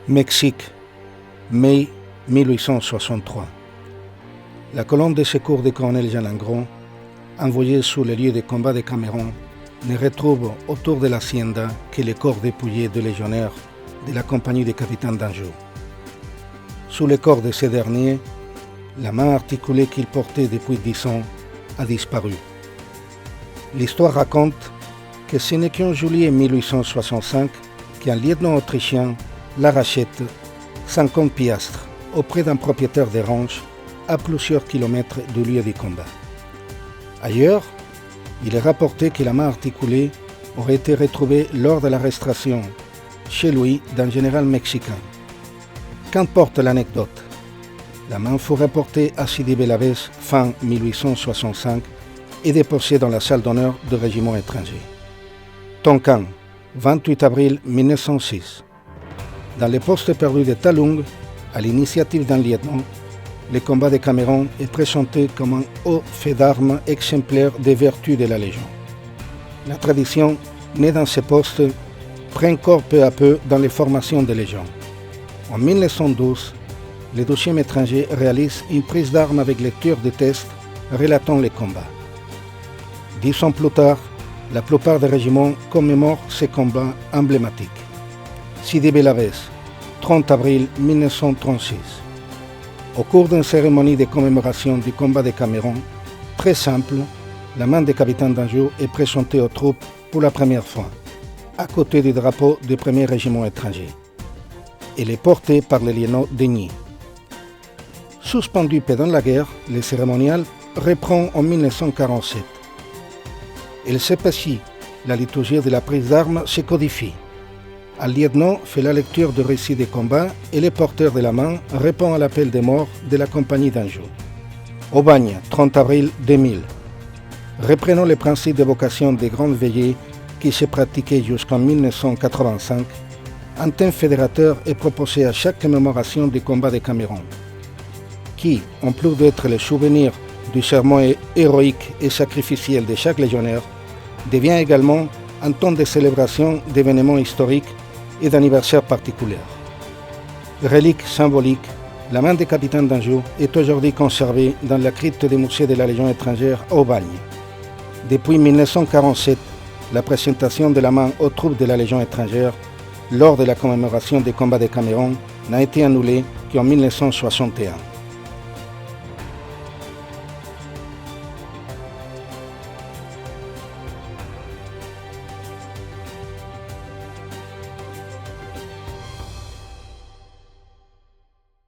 Mexique, mai 1863. La colonne de secours du colonel Jean Langron, envoyée sur le lieu de combat de Cameron, ne retrouve autour de l'hacienda que les corps dépouillés de légionnaires de la compagnie des capitaines d'Anjou. Sous le corps de ces derniers, la main articulée qu'ils portaient depuis 10 ans a disparu. L'histoire raconte que ce n'est qu'en juillet 1865 qu'un lieutenant autrichien la rachète 50 piastres auprès d'un propriétaire de ranch à plusieurs kilomètres du lieu du combat. Ailleurs, il est rapporté que la main articulée aurait été retrouvée lors de l'arrestation chez lui d'un général mexicain. Qu'importe l'anecdote, la main fut reportée à Sidi Bel Abbès fin 1865 et déposée dans la salle d'honneur du régiment étranger. Tonkin, 28 avril 1906. Dans les postes perdus de Talung, à l'initiative d'un lieutenant, le combat de Cameron est présenté comme un haut fait d'armes exemplaire des vertus de la Légion. La tradition, née dans ces postes, prend corps peu à peu dans les formations de Légion. En 1912, le 12e étranger réalise une prise d'armes avec lecture de tests relatant les combats. 10 ans plus tard, la plupart des régiments commémorent ces combats emblématiques. Sidi Bel Abbès, 30 avril 1936. Au cours d'une cérémonie de commémoration du combat de Cameron, très simple, la main des capitaines d'Anjou est présentée aux troupes pour la première fois, à côté du drapeau du premier régiment étranger. Elle est portée par le lieutenant Denis. Suspendu pendant la guerre, le cérémonial reprend en 1947. Elle s'épaissit, la liturgie de la prise d'armes se codifie. Un lieutenant fait la lecture du récit des combats et le porteur de la main répond à l'appel des morts de la compagnie d'Anjou. Aubagne, 30 avril 2000. Reprenons les principes d'évocation des grandes veillées qui se pratiquaient jusqu'en 1985. Un thème fédérateur est proposé à chaque commémoration du combat de Cameron, qui, en plus d'être le souvenir du serment héroïque et sacrificiel de chaque légionnaire, devient également un temps de célébration d'événements historiques et d'anniversaires particuliers. Relique symbolique, la main des capitaines d'Anjou est aujourd'hui conservée dans la crypte du musée de la Légion étrangère à Aubagne. Depuis 1947, la présentation de la main aux troupes de la Légion étrangère lors de la commémoration des combats de Cameron n'a été annulée qu'en 1961.